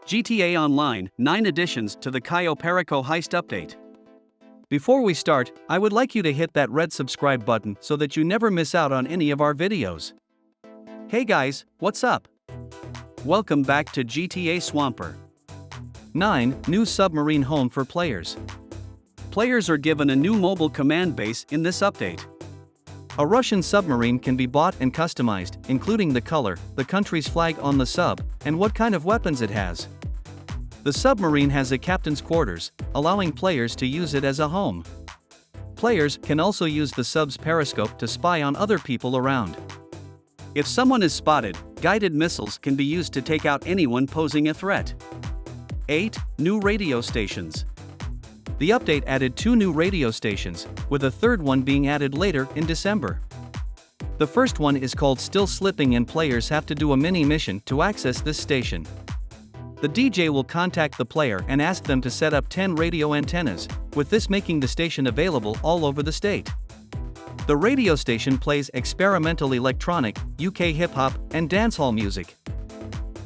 GTA Online 9 additions to the Cayo Perico Heist update. Before we start, I would like you to hit that red subscribe button so that you never miss out on any of our videos. Hey guys, what's up? Welcome back to GTA Swamper. 9. New submarine home for players. Players are given a new mobile command base in this update. A Russian submarine can be bought and customized, including the color, the country's flag on the sub, and what kind of weapons it has. The submarine has a captain's quarters, allowing players to use it as a home. Players can also use the sub's periscope to spy on other people around. If someone is spotted, guided missiles can be used to take out anyone posing a threat. 8. New radio stations. The update added 2 new radio stations, with a third one being added later in December. The first one is called Still Slipping and players have to do a mini mission to access this station. The DJ will contact the player and ask them to set up 10 radio antennas, with this making the station available all over the state. The radio station plays experimental electronic, UK hip-hop, and dancehall music.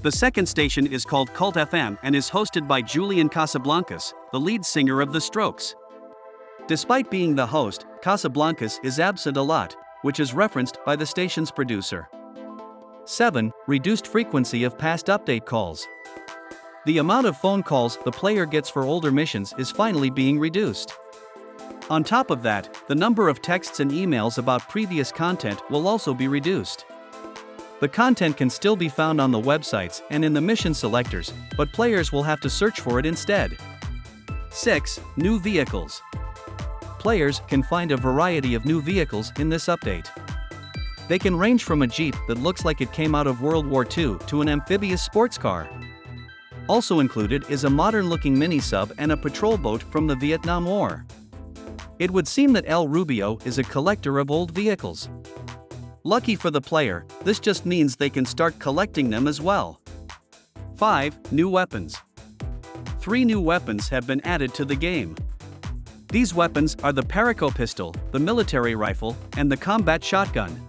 The second station is called Cult FM and is hosted by Julian Casablancas, the lead singer of The Strokes. Despite being the host, Casablancas is absent a lot, which is referenced by the station's producer. 7. Reduced frequency of past update calls. The amount of phone calls the player gets for older missions is finally being reduced. On top of that, the number of texts and emails about previous content will also be reduced. The content can still be found on the websites and in the mission selectors, but players will have to search for it instead. 6. New vehicles. Players can find a variety of new vehicles in this update. They can range from a Jeep that looks like it came out of World War II to an amphibious sports car. Also included is a modern-looking mini-sub and a patrol boat from the Vietnam War. It would seem that El Rubio is a collector of old vehicles. Lucky for the player, this just means they can start collecting them as well. 5. New weapons. 3 new weapons have been added to the game. These weapons are the Perico pistol, the military rifle, and the combat shotgun.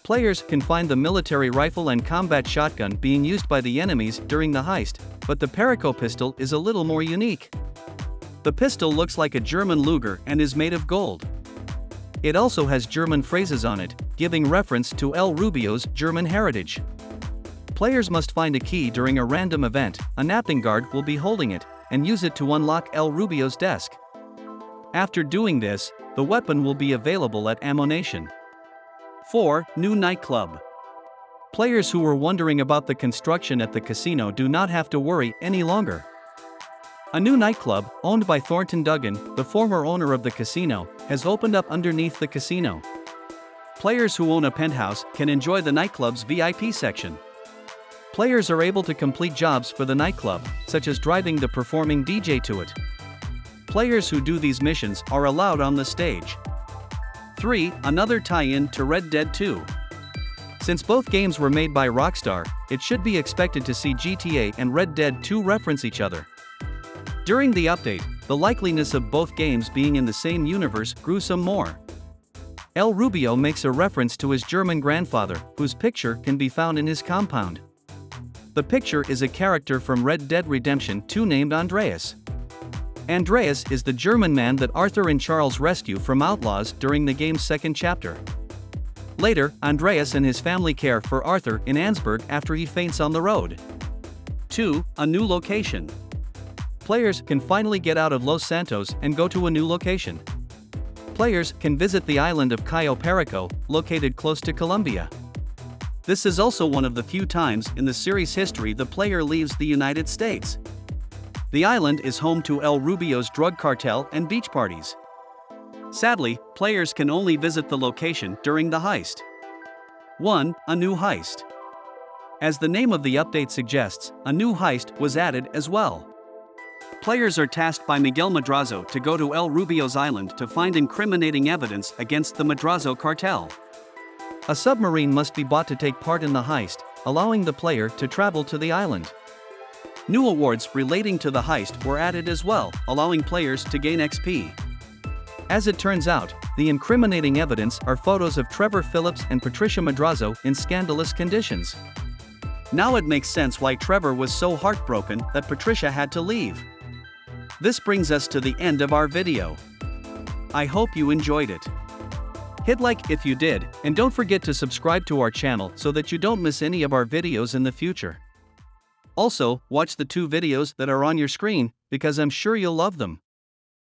Players can find the military rifle and combat shotgun being used by the enemies during the heist, but the Perico pistol is a little more unique. The pistol looks like a German Luger and is made of gold. It also has German phrases on it, giving reference to El Rubio's German heritage. Players must find a key during a random event, a napping guard will be holding it, and use it to unlock El Rubio's desk. After doing this, the weapon will be available at Ammunition. 4. New nightclub. Players who were wondering about the construction at the casino do not have to worry any longer. A new nightclub, owned by Thornton Duggan, the former owner of the casino, has opened up underneath the casino. Players who own a penthouse can enjoy the nightclub's VIP section. Players are able to complete jobs for the nightclub, such as driving the performing DJ to it. Players who do these missions are allowed on the stage. 3. Another tie-in to Red Dead 2. Since both games were made by Rockstar, it should be expected to see GTA and Red Dead 2 reference each other. During the update, the likeliness of both games being in the same universe grew some more. El Rubio makes a reference to his German grandfather, whose picture can be found in his compound. The picture is a character from Red Dead Redemption 2 named Andreas. Andreas is the German man that Arthur and Charles rescue from outlaws during the game's second chapter. Later, Andreas and his family care for Arthur in Ansburg after he faints on the road. 2. A new location. Players can finally get out of Los Santos and go to a new location. Players can visit the island of Cayo Perico, located close to Colombia. This is also one of the few times in the series' history the player leaves the United States. The island is home to El Rubio's drug cartel and beach parties. Sadly, players can only visit the location during the heist. 1. A new heist. As the name of the update suggests, a new heist was added as well. Players are tasked by Miguel Madrazo to go to El Rubio's island to find incriminating evidence against the Madrazo cartel. A submarine must be bought to take part in the heist, allowing the player to travel to the island. New awards relating to the heist were added as well, allowing players to gain XP. As it turns out, the incriminating evidence are photos of Trevor Phillips and Patricia Madrazo in scandalous conditions. Now it makes sense why Trevor was so heartbroken that Patricia had to leave. This brings us to the end of our video. I hope you enjoyed it. Hit like if you did, and don't forget to subscribe to our channel so that you don't miss any of our videos in the future. Also, watch the 2 videos that are on your screen, because I'm sure you'll love them.